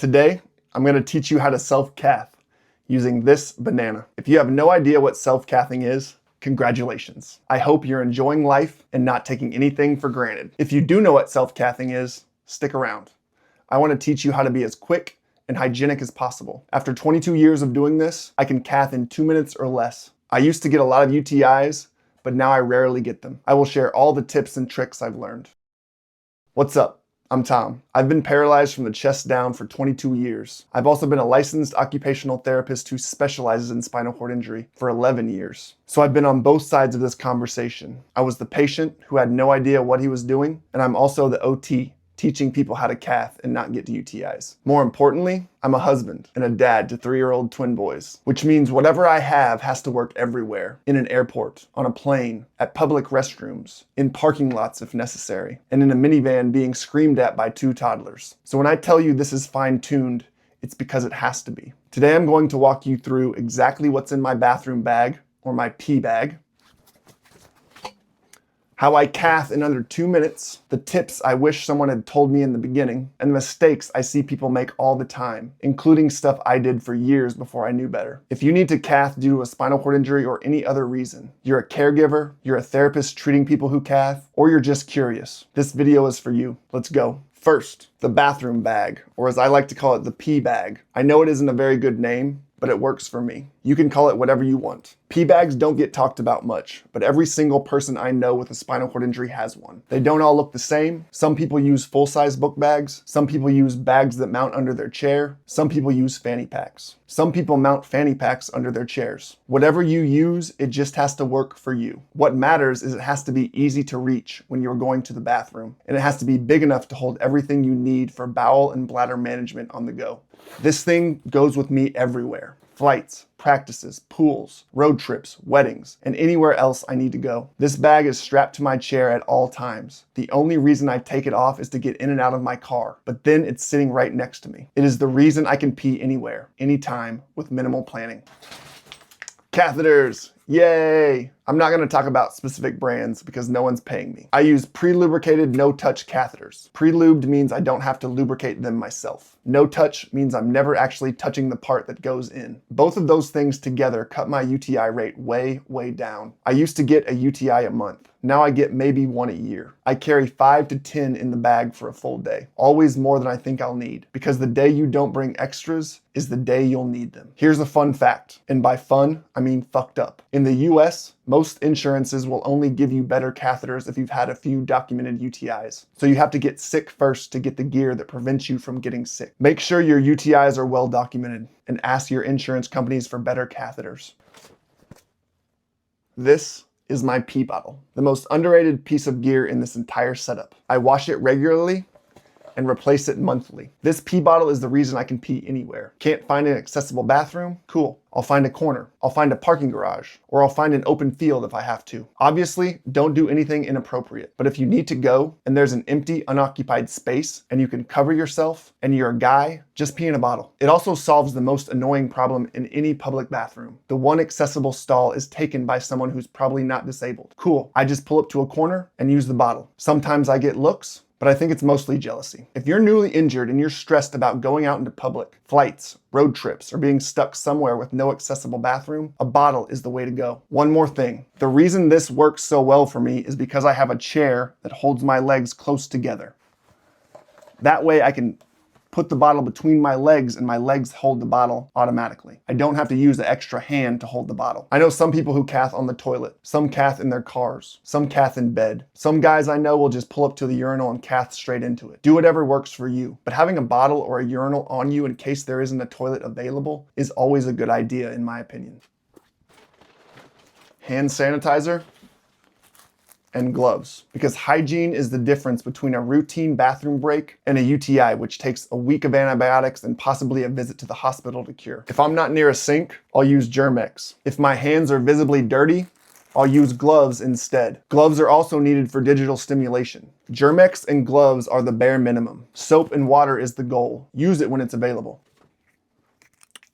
Today, I'm going to teach you how to self-cath using this banana. If you have no idea what self-cathing is, congratulations. I hope you're enjoying life and not taking anything for granted. If you do know what self-cathing is, stick around. I want to teach you how to be as quick and hygienic as possible. After 22 years of doing this, I can cath in 2 minutes or less. I used to get a lot of UTIs, but now I rarely get them. I will share all the tips and tricks I've learned. What's up? I'm Tom. I've been paralyzed from the chest down for 22 years. I've also been a licensed occupational therapist who specializes in spinal cord injury for 11 years. So I've been on both sides of this conversation. I was the patient who had no idea what he was doing, and I'm also the OT, teaching people how to cath and not get to UTIs. More importantly, I'm a husband and a dad to 3-year-old twin boys, which means whatever I have has to work everywhere. In an airport, on a plane, at public restrooms, in parking lots if necessary, and in a minivan being screamed at by 2 toddlers. So when I tell you this is fine-tuned, it's because it has to be. Today I'm going to walk you through exactly what's in my bathroom bag, or my pee bag, how I cath in under 2 minutes, the tips I wish someone had told me in the beginning, and the mistakes I see people make all the time, including stuff I did for years before I knew better. If you need to cath due to a spinal cord injury or any other reason, you're a caregiver, you're a therapist treating people who cath, or you're just curious, this video is for you. Let's go. First, the bathroom bag, or as I like to call it, the pee bag. I know it isn't a very good name, but it works for me. You can call it whatever you want. Pee bags don't get talked about much, but every single person I know with a spinal cord injury has one. They don't all look the same. Some people use full-size book bags. Some people use bags that mount under their chair. Some people use fanny packs. Some people mount fanny packs under their chairs. Whatever you use, it just has to work for you. What matters is it has to be easy to reach when you're going to the bathroom, and it has to be big enough to hold everything you need for bowel and bladder management on the go. This thing goes with me everywhere. Flights, practices, pools, road trips, weddings, and anywhere else I need to go. This bag is strapped to my chair at all times. The only reason I take it off is to get in and out of my car, but then it's sitting right next to me. It is the reason I can pee anywhere, anytime, with minimal planning. Catheters, yay! I'm not going to talk about specific brands because no one's paying me. I use pre-lubricated no-touch catheters. Pre-lubed means I don't have to lubricate them myself. No-touch means I'm never actually touching the part that goes in. Both of those things together cut my UTI rate way, way down. I used to get a UTI a month. Now I get maybe 1 a year. I carry 5 to 10 in the bag for a full day. Always more than I think I'll need, because the day you don't bring extras is the day you'll need them. Here's a fun fact, and by fun, I mean fucked up. In the US, most insurances will only give you better catheters if you've had a few documented UTIs. So you have to get sick first to get the gear that prevents you from getting sick. Make sure your UTIs are well documented and ask your insurance companies for better catheters. This is my pee bottle, the most underrated piece of gear in this entire setup. I wash it regularly and replace it monthly. This pee bottle is the reason I can pee anywhere. Can't find an accessible bathroom? Cool. I'll find a corner. I'll find a parking garage, or I'll find an open field if I have to. Obviously, don't do anything inappropriate, but if you need to go and there's an empty, unoccupied space and you can cover yourself and you're a guy, just pee in a bottle. It also solves the most annoying problem in any public bathroom. The one accessible stall is taken by someone who's probably not disabled. Cool. I just pull up to a corner and use the bottle. Sometimes I get looks, but I think it's mostly jealousy. If you're newly injured and you're stressed about going out into public, flights, road trips, or being stuck somewhere with no accessible bathroom, a bottle is the way to go. One more thing. The reason this works so well for me is because I have a chair that holds my legs close together. That way I can put the bottle between my legs and my legs hold the bottle automatically. I don't have to use an extra hand to hold the bottle. I know some people who cath on the toilet, some cath in their cars, some cath in bed. Some guys I know will just pull up to the urinal and cath straight into it. Do whatever works for you, but having a bottle or a urinal on you in case there isn't a toilet available is always a good idea in my opinion. Hand sanitizer and gloves, because hygiene is the difference between a routine bathroom break and a UTI, which takes a week of antibiotics and possibly a visit to the hospital to cure. If I'm not near a sink, I'll use Germ-X. If my hands are visibly dirty, I'll use gloves instead. Gloves are also needed for digital stimulation. Germ-X and gloves are the bare minimum. Soap and water is the goal. Use it when it's available.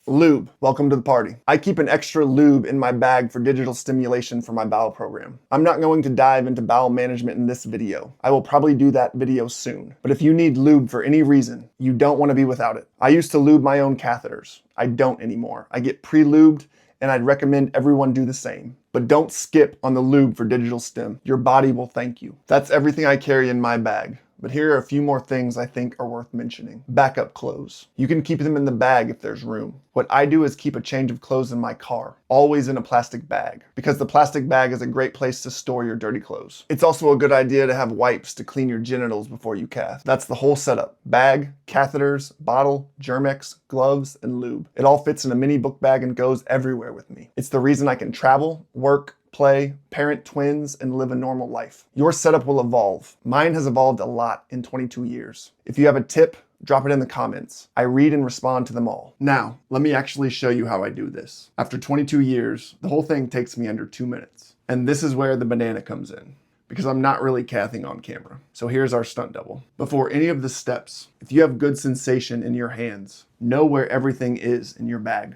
Lube. Welcome to the party. I keep an extra lube in my bag for digital stimulation for my bowel program. I'm not going to dive into bowel management in this video. I will probably do that video soon. But if you need lube for any reason, you don't want to be without it. I used to lube my own catheters. I don't anymore. I get pre-lubed, and I'd recommend everyone do the same. But don't skip on the lube for digital stim. Your body will thank you. That's everything I carry in my bag. But here are a few more things I think are worth mentioning. Backup clothes. You can keep them in the bag if there's room. What I do is keep a change of clothes in my car, always in a plastic bag, because the plastic bag is a great place to store your dirty clothes. It's also a good idea to have wipes to clean your genitals before you cath. That's the whole setup. Bag, catheters, bottle, Germ-X, gloves, and lube. It all fits in a mini book bag and goes everywhere with me. It's the reason I can travel, work, play, parent twins, and live a normal life. Your setup will evolve. Mine has evolved a lot in 22 years. If you have a tip, drop it in the comments. I read and respond to them all. Now, let me actually show you how I do this. After 22 years, the whole thing takes me under 2 minutes. And this is where the banana comes in, because I'm not really cathing on camera. So here's our stunt double. Before any of the steps, if you have good sensation in your hands, know where everything is in your bag.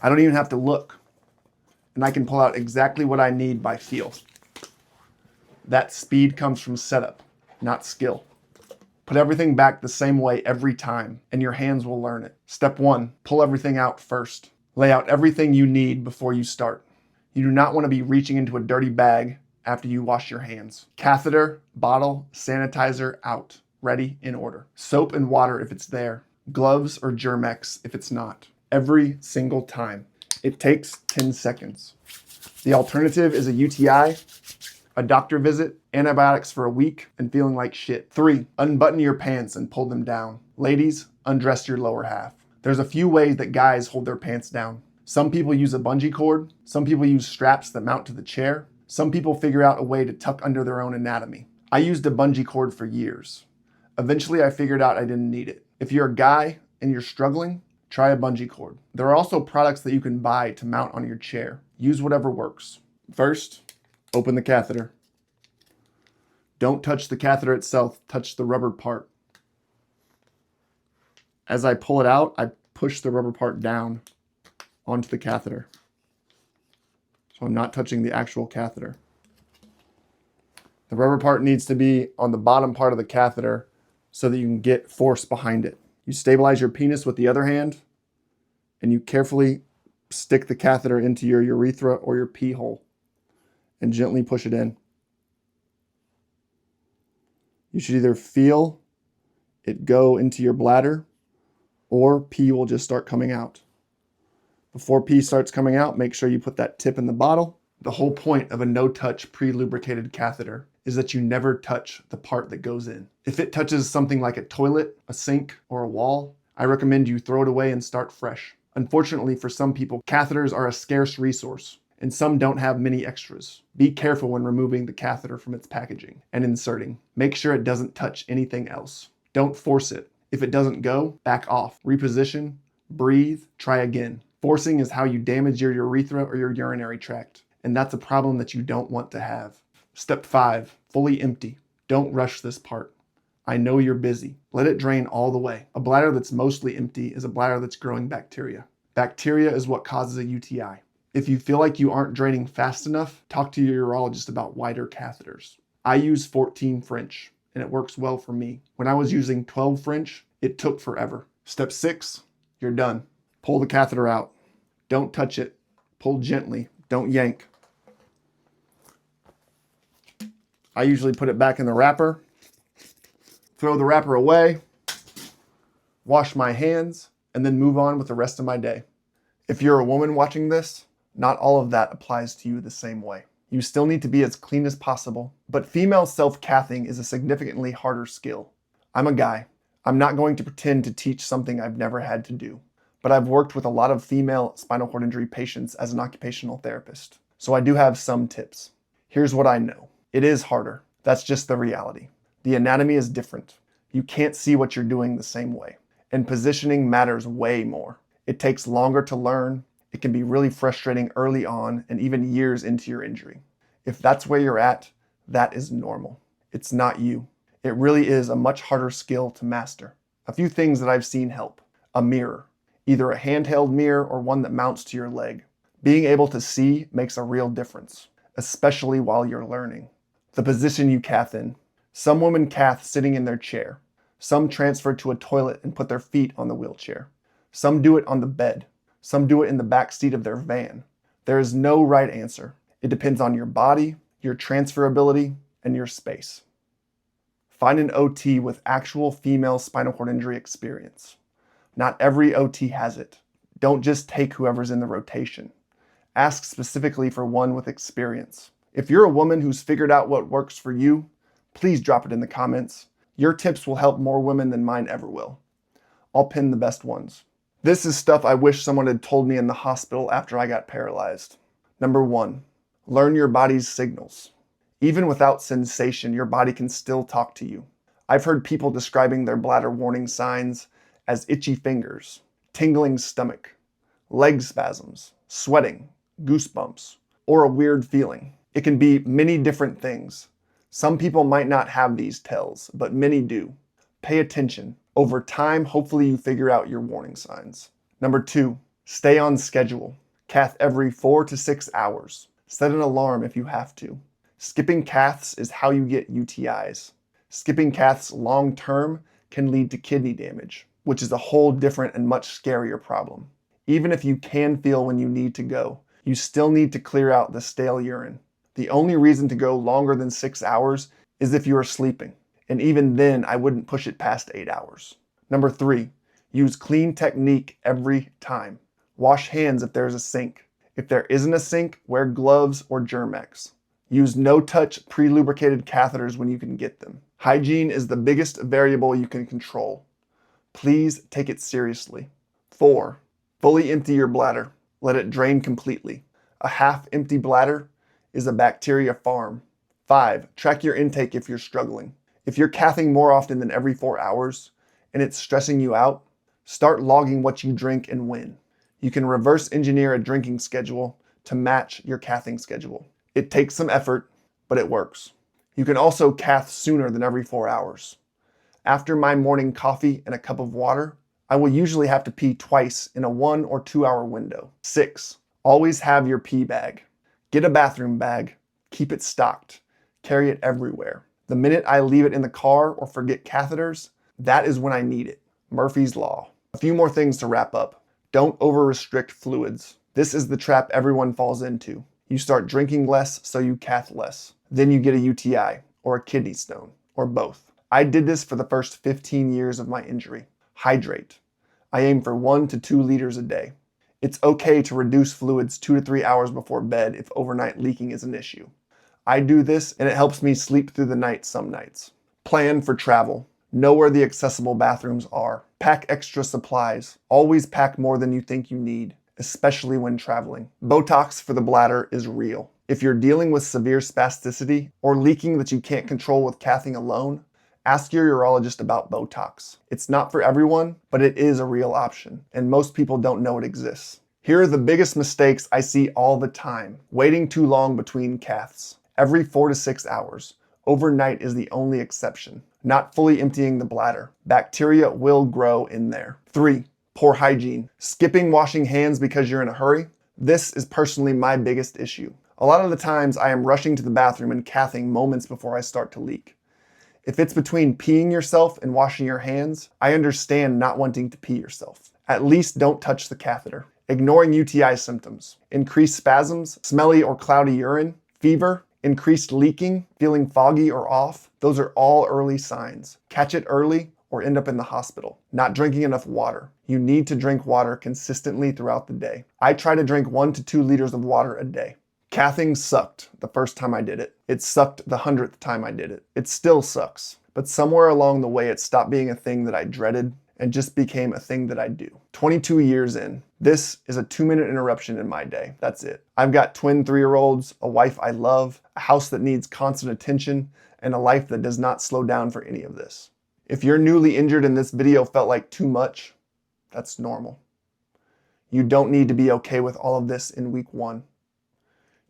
I don't even have to look. And I can pull out exactly what I need by feel. That speed comes from setup, not skill. Put everything back the same way every time, and your hands will learn it. Step 1, pull everything out first. Lay out everything you need before you start. You do not want to be reaching into a dirty bag after you wash your hands. Catheter, bottle, sanitizer out. Ready, in order. Soap and water if it's there. Gloves or Germ-X if it's not. Every single time. It takes 10 seconds. The alternative is a UTI, a doctor visit, antibiotics for a week, and feeling like shit. 3, unbutton your pants and pull them down. Ladies, undress your lower half. There's a few ways that guys hold their pants down. Some people use a bungee cord. Some people use straps that mount to the chair. Some people figure out a way to tuck under their own anatomy. I used a bungee cord for years. Eventually, I figured out I didn't need it. If you're a guy and you're struggling, try a bungee cord. There are also products that you can buy to mount on your chair. Use whatever works. First, open the catheter. Don't touch the catheter itself, touch the rubber part. As I pull it out, I push the rubber part down onto the catheter. So I'm not touching the actual catheter. The rubber part needs to be on the bottom part of the catheter so that you can get force behind it. You stabilize your penis with the other hand, and you carefully stick the catheter into your urethra or your pee hole and gently push it in. You should either feel it go into your bladder or pee will just start coming out. Before pee starts coming out, make sure you put that tip in the bottle. The whole point of a no-touch pre-lubricated catheter is that you never touch the part that goes in. If it touches something like a toilet, a sink, or a wall, I recommend you throw it away and start fresh. Unfortunately, for some people, catheters are a scarce resource, and some don't have many extras. Be careful when removing the catheter from its packaging and inserting. Make sure it doesn't touch anything else. Don't force it. If it doesn't go, back off. Reposition, breathe, try again. Forcing is how you damage your urethra or your urinary tract, and that's a problem that you don't want to have. Step 5, fully empty. Don't rush this part. I know you're busy. Let it drain all the way. A bladder that's mostly empty is a bladder that's growing bacteria. Bacteria is what causes a UTI. If you feel like you aren't draining fast enough, talk to your urologist about wider catheters. I use 14 French, and it works well for me. When I was using 12 French, it took forever. Step 6, you're done. Pull the catheter out. Don't touch it. Pull gently. Don't yank. I usually put it back in the wrapper, throw the wrapper away, wash my hands, and then move on with the rest of my day. If you're a woman watching this, not all of that applies to you the same way. You still need to be as clean as possible, but female self-cathing is a significantly harder skill. I'm a guy. I'm not going to pretend to teach something I've never had to do, but I've worked with a lot of female spinal cord injury patients as an occupational therapist, so I do have some tips. Here's what I know. It is harder. That's just the reality. The anatomy is different. You can't see what you're doing the same way. And positioning matters way more. It takes longer to learn. It can be really frustrating early on and even years into your injury. If that's where you're at, that is normal. It's not you. It really is a much harder skill to master. A few things that I've seen help. A mirror. either a handheld mirror or one that mounts to your leg. Being able to see makes a real difference, especially while you're learning. The position you cath in. Some women cath sitting in their chair. Some transfer to a toilet and put their feet on the wheelchair. Some do it on the bed. Some do it in the back seat of their van. There is no right answer. It depends on your body, your transferability, and your space. Find an OT with actual female spinal cord injury experience. Not every OT has it. Don't just take whoever's in the rotation. Ask specifically for one with experience. If you're a woman who's figured out what works for you, please drop it in the comments. Your tips will help more women than mine ever will. I'll pin the best ones. This is stuff I wish someone had told me in the hospital after I got paralyzed. Number 1, learn your body's signals. Even without sensation, your body can still talk to you. I've heard people describing their bladder warning signs as itchy fingers, tingling stomach, leg spasms, sweating, goosebumps, or a weird feeling. It can be many different things. Some people might not have these tells, but many do. Pay attention. Over time, hopefully you figure out your warning signs. Number 2, stay on schedule. Cath every 4 to 6 hours. Set an alarm if you have to. Skipping caths is how you get UTIs. Skipping caths long term can lead to kidney damage, which is a whole different and much scarier problem. Even if you can feel when you need to go, you still need to clear out the stale urine. The only reason to go longer than 6 hours is if you are sleeping. And even then, I wouldn't push it past 8 hours. Number 3, use clean technique every time. Wash hands if there's a sink. If there isn't a sink, wear gloves or Germ-X. Use no-touch pre-lubricated catheters when you can get them. Hygiene is the biggest variable you can control. Please take it seriously. 4, fully empty your bladder. Let it drain completely. A half-empty bladder is a bacteria farm. 5, track your intake if you're struggling. If you're cathing more often than every 4 hours and it's stressing you out, start logging what you drink and when. You can reverse engineer a drinking schedule to match your cathing schedule. It takes some effort, but it works. You can also cath sooner than every 4 hours. After my morning coffee and a cup of water, I will usually have to pee twice in a 1 or 2 hour window. 6, always have your pee bag. Get a bathroom bag, keep it stocked, carry it everywhere. The minute I leave it in the car or forget catheters, that is when I need it. Murphy's Law. A few more things to wrap up. Don't over-restrict fluids. This is the trap everyone falls into. You start drinking less, so you cath less. Then you get a UTI, or a kidney stone, or both. I did this for the first 15 years of my injury. Hydrate. I aim for 1 to 2 liters a day. It's okay to reduce fluids 2 to 3 hours before bed if overnight leaking is an issue. I do this and it helps me sleep through the night some nights. Plan for travel. Know where the accessible bathrooms are. Pack extra supplies. Always pack more than you think you need, especially when traveling. Botox for the bladder is real. If you're dealing with severe spasticity or leaking that you can't control with cathing alone, ask your urologist about Botox. It's not for everyone, but it is a real option, and most people don't know it exists. Here are the biggest mistakes I see all the time. Waiting too long between caths. Every 4 to 6 hours. Overnight is the only exception. Not fully emptying the bladder. Bacteria will grow in there. 3, poor hygiene. Skipping washing hands because you're in a hurry. This is personally my biggest issue. A lot of the times I am rushing to the bathroom and cathing moments before I start to leak. If it's between peeing yourself and washing your hands, I understand not wanting to pee yourself. At least don't touch the catheter. Ignoring UTI symptoms. Increased spasms, smelly or cloudy urine, fever, increased leaking, feeling foggy or off. Those are all early signs. Catch it early or end up in the hospital. Not drinking enough water. You need to drink water consistently throughout the day. I try to drink 1 to 2 liters of water a day. Cathing sucked the first time I did it. It sucked the 100th time I did it. It still sucks. But somewhere along the way, it stopped being a thing that I dreaded and just became a thing that I do. 22 years in, this is a 2-minute interruption in my day. That's it. I've got twin 3-year-olds, a wife I love, a house that needs constant attention, and a life that does not slow down for any of this. If you're newly injured and this video felt like too much, that's normal. You don't need to be okay with all of this in week 1.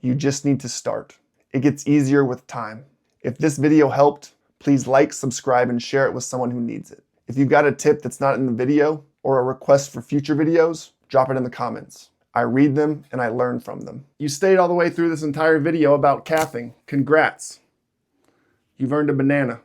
You just need to start. It gets easier with time. If this video helped, please like, subscribe, and share it with someone who needs it. If you've got a tip that's not in the video, or a request for future videos, drop it in the comments. I read them and I learn from them. You stayed all the way through this entire video about cathing. Congrats. You've earned a banana.